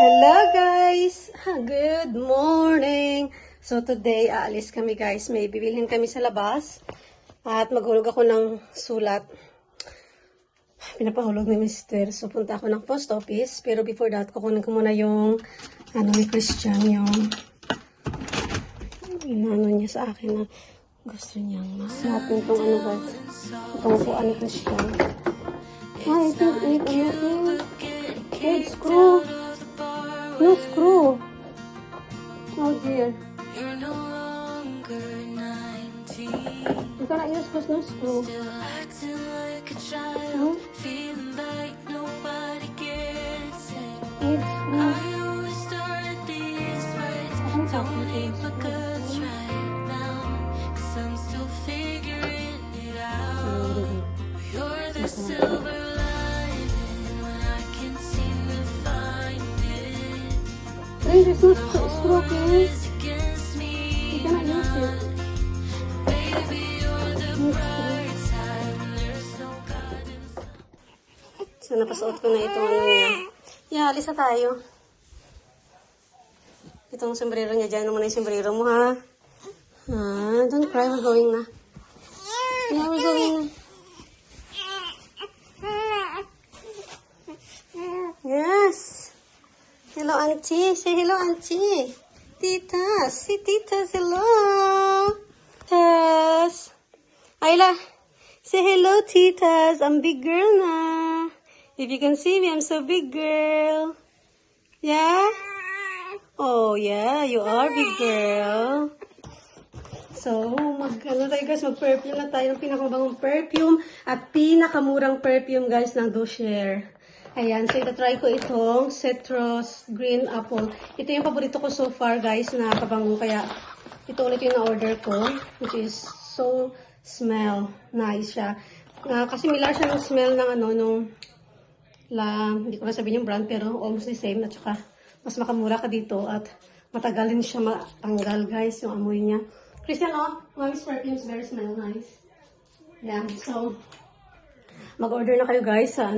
Hello guys! Good morning! So today, aalis kami guys. May bibilhin kami sa labas. At maghulog ako ng sulat. Pinapahulog ni Mr. So punta ako ng post office. Pero before that, kukunin ko muna yung ni Christian, yung inano niya sa akin na gusto niyang natin itong guys. Itong upuan ni Christian. I think need screw. No screw. Oh dear. You're no longer 19. You cannot use this no screw. Still acting like a child, feeling like nobody gets it. I always start these fights. Don't leave my guts right now, 'cause I'm still figuring it out. You're the silver lining when I can't seem to find it. Hey, there's no screw, okay? Against me, You cannot use it. baby, you're the bright side when there's no guidance. So, napasuot ko na itong niya. Yeah, alis na tayo. Itong sombrero niya. Diyan naman yung sombrero mo, ha? Don't cry. We're going na. Yeah, we're going na. Yes. Hello, auntie. Say hello, auntie. Titas. Say titas. Hello. Titas. Ayla. Say hello, titas. I'm big girl na. If you can see me, I'm so big girl. Yeah? Oh, yeah. You are big girl. So, tayo guys, mag-perfume na tayo ng pinakamabangong perfume at pinakamurang perfume guys ng Dosher. Ayan, so itatry ko itong Citrus Green Apple. Ito yung paborito ko so far guys na kabango, kaya ito ulit yung na-order ko, which is so smell nice siya. Kasi milar siya ng smell ng hindi ko na sabihin yung brand, pero almost the same, at saka mas makamura ka dito at matagal din siya matanggal guys, yung amoy niya. Christian, Mommy's perfume is very smell nice. Yeah, so mag-order na kayo guys sa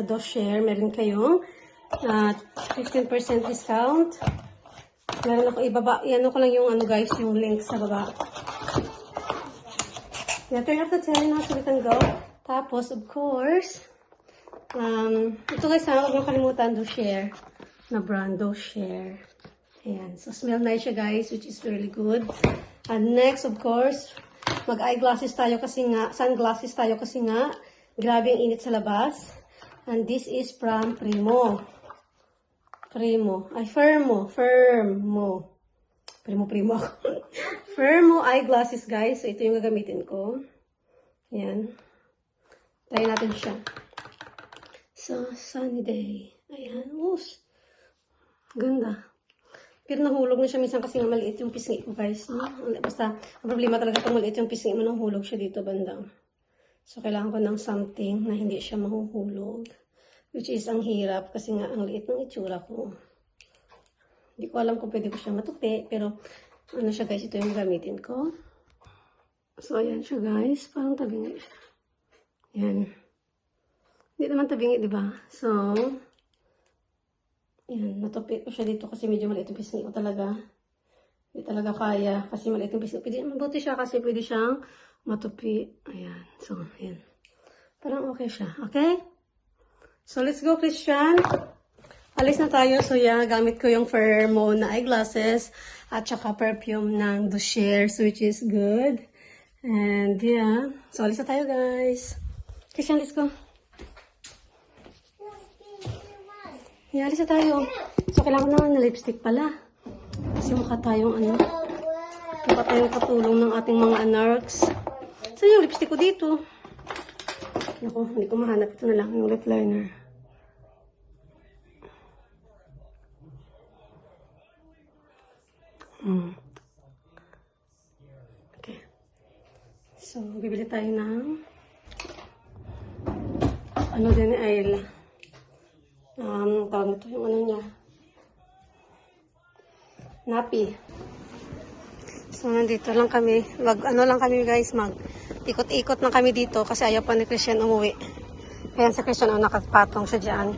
Dosher. Meron kayong 15% discount. Meron ako ibaba. Yan ko lang yung guys, yung link sa baba. Yeah, turn off the telly now so we can go. Tapos, of course, ito guys, huwag mong kalimutan, Dosher. Na brand, Dosher. Ayan. So, smell nice siya guys, which is really good. And next, of course, mag-eyeglasses tayo kasi nga, sunglasses tayo kasi nga, grabe ang init sa labas. And this is from Primo. Firmo. Primo. Firmo eyeglasses guys. So, ito yung gagamitin ko. Ayan. Try natin siya. So, sunny day. Ayan. Ganda. Pero nahulog na siya minsan kasi nga maliit yung pisngi ko guys. No? Basta, ang problema talaga pag maliit yung pisngi mo, nahulog siya dito bandang. So, kailangan ko ng something na hindi siya mahuhulog. Which is, ang hirap kasi nga ang liit ng itsura ko. Hindi ko alam kung pwede ko siya matupi. Pero, siya guys, ito yung gamitin ko. So, ayan siya guys. Parang tabingi siya. Ayan. Hindi naman tabingi, diba? So, ayan. Matupi ko siya dito kasi medyo maliit yung pisngi ko talaga. Hindi talaga kaya kasi maliit yung pisngi. Mabuti siya kasi pwede siyang matupi. Ayan. So, ayan. Parang okay siya. Okay? So, let's go, Christian. Alis na tayo. So, yeah, gamit ko yung Firmo na eyeglasses at saka perfume ng Dosher, which is good. And, yeah. So, alis na tayo, guys. Christian, let's go. Yeah, alis na tayo. So, kailangan naman na lipstick pala. Kasi mukha tayong mukha tayong katulong ng ating mga anarchs. Saan yung lipstick ko dito? Naku, hindi ko mahanap. Ito na lang yung lip liner. Okay. So, bibili tayo ng din ay tawag ito yung niya. Napi. So, nandito lang kami. Lang kami guys, ikot-ikot lang kami dito kasi ayaw pa ni Christian umuwi. Ayan sa Christian, nakapatong siya dyan.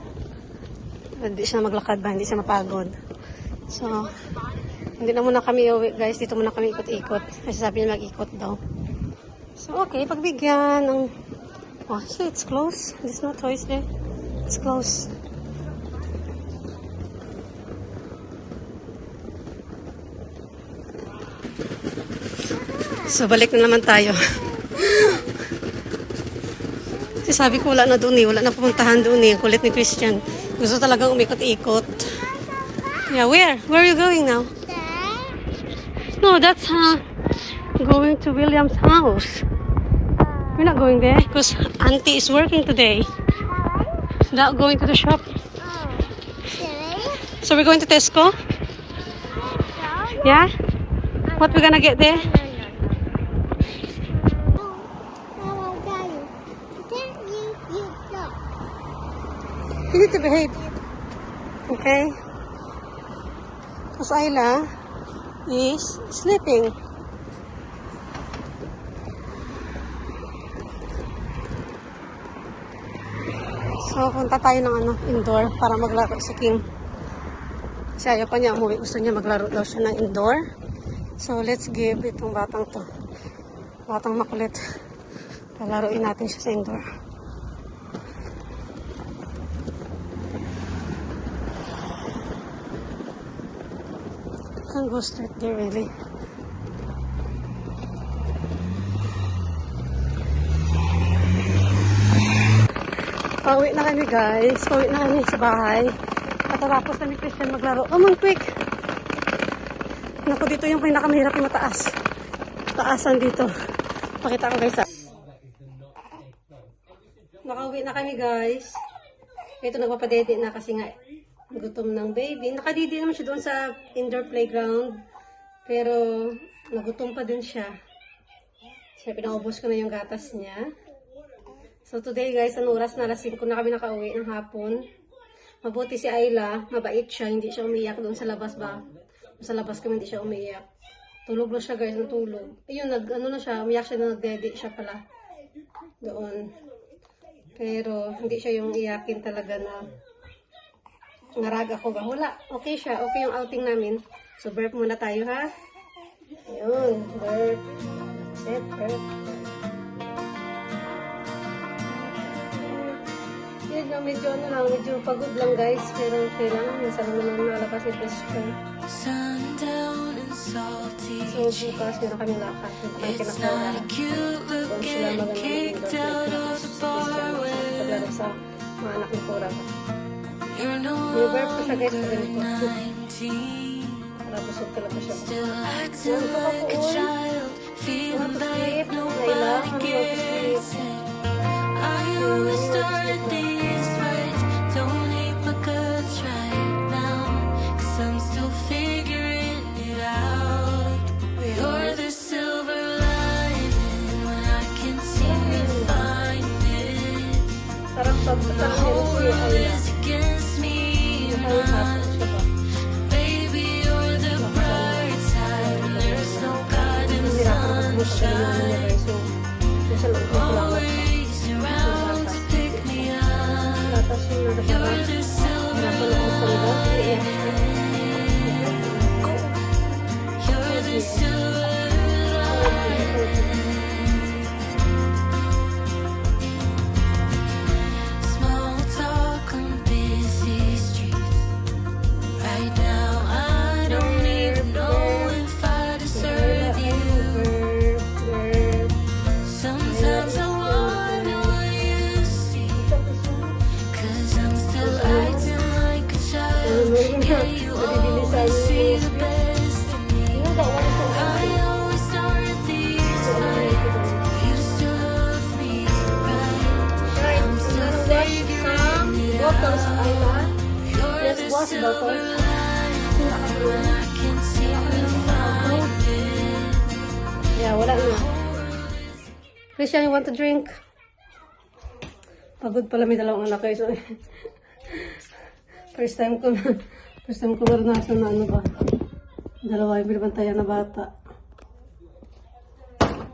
Hindi siya maglakad ba, hindi siya mapagod. So, hindi na muna kami uwi guys. Dito muna kami ikot-ikot. Kasi sabi niya mag-ikot daw. So, okay. Pagbigyan ng... Oh, see, it's closed. There's no toys there. It's closed. So, balik na naman tayo. Kasi sabi ko, wala na doon eh. Wala na pumuntahan doon eh. Ang kulit ni Christian. Gusto talagang umikot-ikot. Yeah, where? Where are you going now? No, that's going to William's house. We're not going there because Auntie is working today. Not going to the shop. So we're going to Tesco? Yeah? What we gonna get there? You need to behave. Okay? Because Ayla is sleeping. So, punta tayo ng indoor para maglaro si King. Kasi ayaw pa niya umuwi. Gusto niya maglaro daw siya ng indoor. So, let's give itong batang to. Batang makulit. Palaruin natin siya sa indoor. Can't go straight there really. Pauwi na kami guys. Pauwi na kami sa bahay. Katapos na ni Christian maglaro. Come on, quick! Naku, dito yung pinakamahirap yung mataas. Taasan dito. Pakita ko guys. Nakauwi na kami guys. Ito nagpapadede na kasi nga gutom ng baby. Nakadidi naman siya doon sa indoor playground. Pero nagutom pa din siya. Siya pinaubos ko na yung gatas niya. So today guys, ano oras na? Alas 5 na kami nakauwi ng hapon. Mabuti si Ayla, mabait siya, hindi siya umiyak doon sa labas ba? Sa labas kami hindi siya umiyak. Tulog na siya guys, natulog. Ayun, ano na siya, umiyak siya na nagdede siya pala. Doon. Pero hindi siya yung iyakin talaga na ngarag ako ba? Wala, okay siya, okay yung outing namin. So burp muna tayo ha. Ayun, burp. Set, burp. Yun lang, medyo ano lang, medyo pagod lang guys. Pero okay lang, minsan naman nalabas yung best friend. Sundown and salty. So bukas, meron kaming lakad. May It's kinakawa. not cute Doon sila looking, magandang kicked indoor out of the bar with. paglaro sa mga anak ni Cora. You're no May burp pa siya guys, pag longer ganito. 19. Para busog talaga siya. Still acting like a child, feeling like nobody gets it. I always start these fights, don't hate my guts right now, 'cause I'm still figuring it out. You're the silver lining when I can't seem to find it. Sarap sa The sarap whole nila si world Ayla. is against me, you're Ay, not. hapon siya ba? Baby, you're the bright side when there's no God in the Hindi ako nakapagod sa ganyan niya guys. So, minsan lang ako lang. always around to pick me up. Tapos yung nagkasama. You're the silver Hirapan ako sa iba. Iiyak siya. You're the silver small talk on busy streets. Right now, I don't even know if I deserve you. Sometimes I wonder what you see, 'cause I'm still acting like a child. Yeah, you always see the best in me. I always start these fights. You still love me right. I'm still figuring it Bottles, out. Ayla. You're Yes, the wash silver bottles. lining when I can't seem to find it. Yeah, wala na. Christian, you want to drink? Pagod pala, may dalawang anak kayo. So, first time ko maranasan na ano ba. Dalawa yung binabantayan na bata.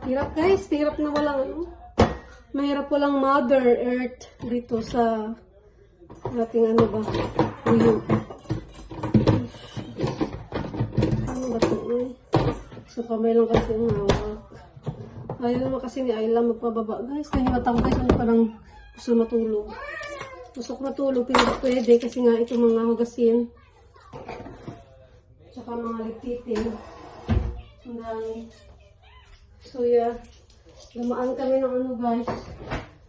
Hirap guys, hirap na walang ano. Mahirap walang Mother Earth dito sa ating ano ba. Ayun. Ano ba ito eh? So, kamay lang kasi ang hawak. Ayaw naman kasi ni Ayla magpababa. Guys, nahiwata ko guys. Ano parang gusto matulog. Gusto ko matulog. Pero pwede kasi nga ito mga hugasin. Tsaka mga ligpitin. Ang dami. So, yeah. Dumaan kami ng ano guys.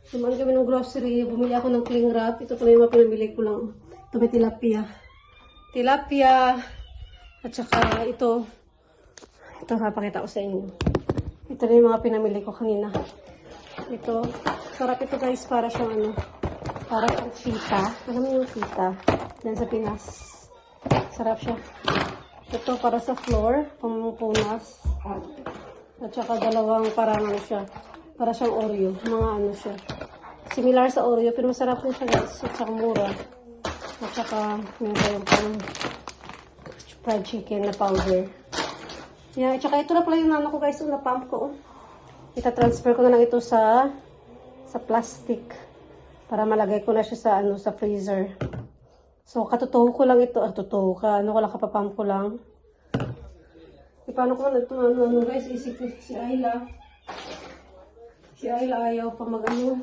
Dumaan kami ng grocery. Bumili ako ng cling wrap. Ito pala yung mga pinamili ko lang. Ito may tilapia. Tilapia. At saka ito. Ito, papakita ko sa inyo. Ito na yung mga pinamili ko kanina. Ito. Sarap ito guys. Para siyang ano. Para siyang fita. Alam mo yung fita? Yan sa Pinas. Sarap siya. Ito para sa floor. Pampunas. At saka dalawang parang ano siya. Para siyang Oreo. Mga ano siya. Similar sa Oreo. Pero masarap din siya guys. At saka mura. At saka meron kayong pang fried chicken na powder. Yan. At saka ito na pala yung nano ko guys. Na pump ko. Ita-transfer ko na lang ito sa plastic. Para malagay ko na siya sa ano sa freezer. So, katutuho ko lang ito. Tutuho ka. Ano ko lang, kapapump ko lang. Paano ko na ito, ano guys, isip si Ayla. Si Ayla ayaw pa mag-ano.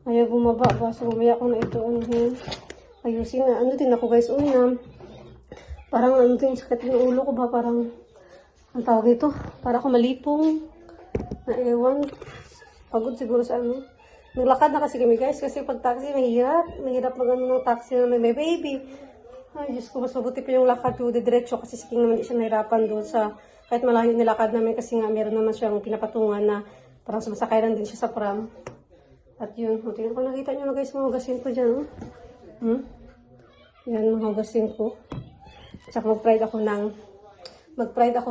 Ayaw bumaba ba. So, mamaya ko na ito, ayusin na. Ano din ako guys, una. Parang ano din, sakit ng ulo ko ba? Parang, ang tawag ito? Para ako malipong. Na ewan. Pagod siguro sa ano. Naglakad na kasi kami guys. Kasi pag taxi, mahirap. Mahirap mag-ano ng taxi na may baby. Ay, Diyos ko, mas mabuti pa yung lakad ko diretso kasi siking naman di siya nahirapan doon sa, kahit malayo nilakad namin kasi nga meron naman siyang pinapatungan na parang sumasakay lang din siya sa pram. At yun, tingnan ko, nakita nyo na guys, mahugasin ko dyan, oh. Yan, mahugasin ko. Tsaka mag-fried ako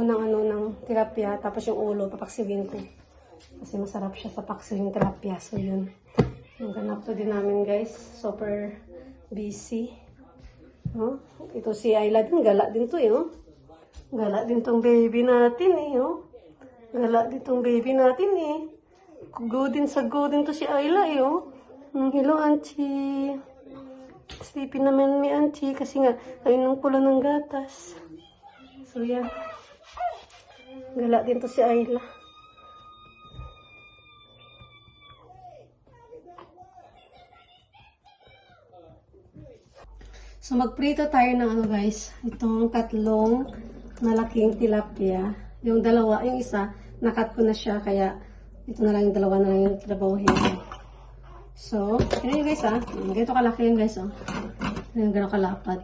ng ano, ng tilapia, tapos yung ulo, papaksiwin ko. Kasi masarap siya sa paksiwing tilapia, so yun. Yung ganap to din namin guys, super busy. Oh, ito si Ayla din, gala din to eh, oh. Gala din tong baby natin eh, oh. Gala din tong baby natin eh. Go din to si Ayla eh, oh. Hello, auntie. Sleepy naman mi auntie kasi nga, ayun ko lang ng gatas. So, yan. Gala din to si Ayla. So, magprito tayo ng ano guys, itong tatlong malaking tilapia. Yung dalawa, yung isa, nakat ko na siya, kaya ito na lang yung dalawa na lang yung trabahuhin. So, yun guys ganito kalaki yun guys Yung gano'ng kalapad.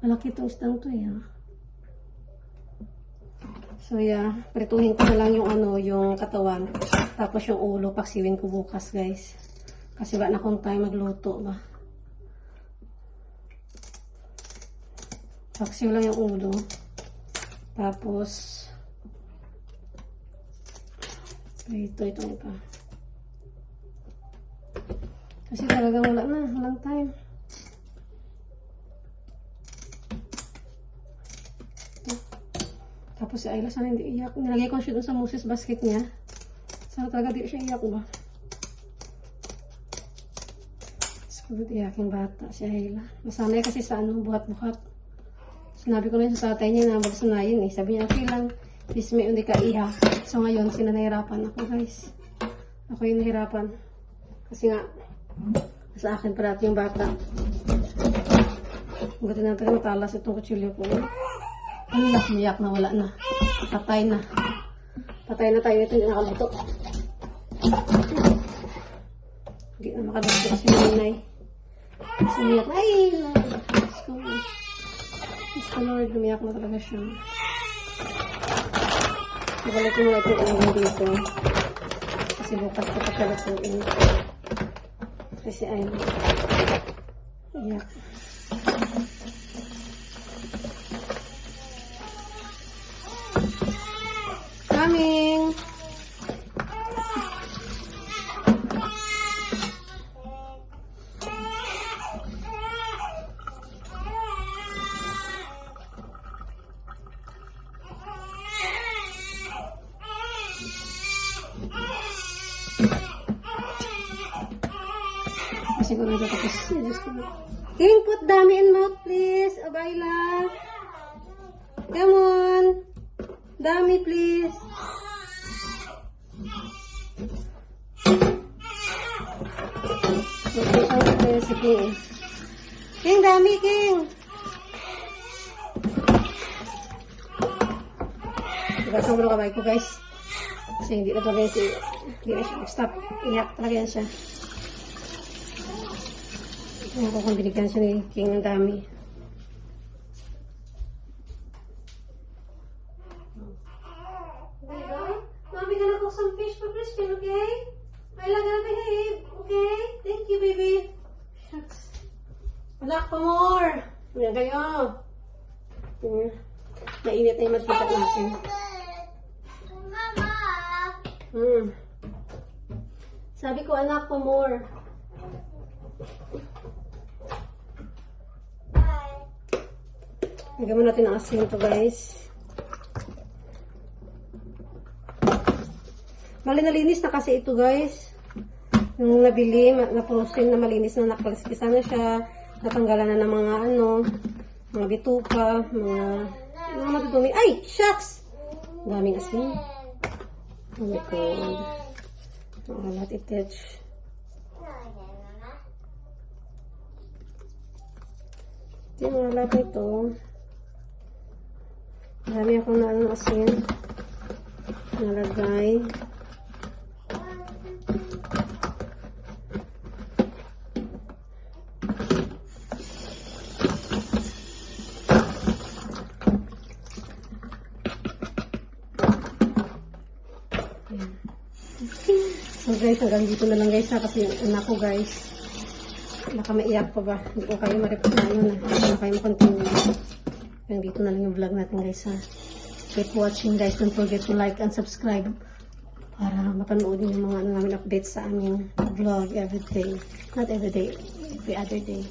Malaki itong isdang to So, yeah, prituhin ko na lang yung ano, yung katawan. Tapos yung ulo, paksiwin ko bukas guys. Kasi ba na kung tayo magluto ba. Paksiw lang yung ulo. Tapos, ito pa. Kasi talagang wala na. Walang time. Ito. Tapos si Ayla sana hindi iyak. Nilagay ko siya dun sa Moses basket niya. Sana talaga di siya iyak ba? Siguro iyaking bata si Ayla. Masanay kasi sa ano, buhat-buhat. Sinabi ko na sa tatay niya na magsanayin eh. Sabi niya, okay lang. Please may hindi ka iha. So ngayon, sila nahirapan ako guys. Ako yung nahirapan. Kasi nga, sa akin parati yung bata. Buti na tayo matalas itong kutsilyo ko. Ano, umiyak na, wala na. Patay na. Patay na tayo. Ito hindi nakaluto. Hindi na makaluto kasi nanay. Kasi umiyak na. Ay! Mr. Lord, umiyak na talaga siya. Nabalik ko muna itong ulam dito. Kasi bukas ko pa siya lutuin. Kasi ayun. Iyak. Coming! Siguro ito tapos. Diyos ko. King, put dami in mouth, please. O, Ayla. Come on. Dami, please. Okay, si King. King, dami, King. Ibasan mo na kamay ko, guys. Kasi hindi na talaga hindi na siya stop. Iyak talaga yan siya. Ayan ko kung binigyan siya ni King ng dami. Mommy gonna cook some fish for Crispin, okay? Ayla gonna behave, okay? Thank you, baby. Shucks. Wala pa more. Ayan kayo. Ayan. Mainit na yung magkita natin. Sabi ko, anak ko more. Lagyan mo natin ang asin ito, guys. Mali nalinis na kasi ito, guys. Yung nabili, na-frozen na malinis na, nakaliskisa na siya. Natanggalan na ng mga mga bituka, mga matutumi. Ay! Shucks! Daming asin. Oh my God. Let it touch. Wala pa ito. Dami akong na asin. Nalagay. So guys, hanggang dito na lang guys ha, kasi yung anak ko guys, baka maiyak pa ba, hindi ko kayo ma-report na yun ha, hindi ko kayo ma-continue. Hanggang dito na lang yung vlog natin guys ha. Keep watching guys, don't forget to like and subscribe para mapanood yung mga namin updates sa aming vlog every day, not every day, every other day.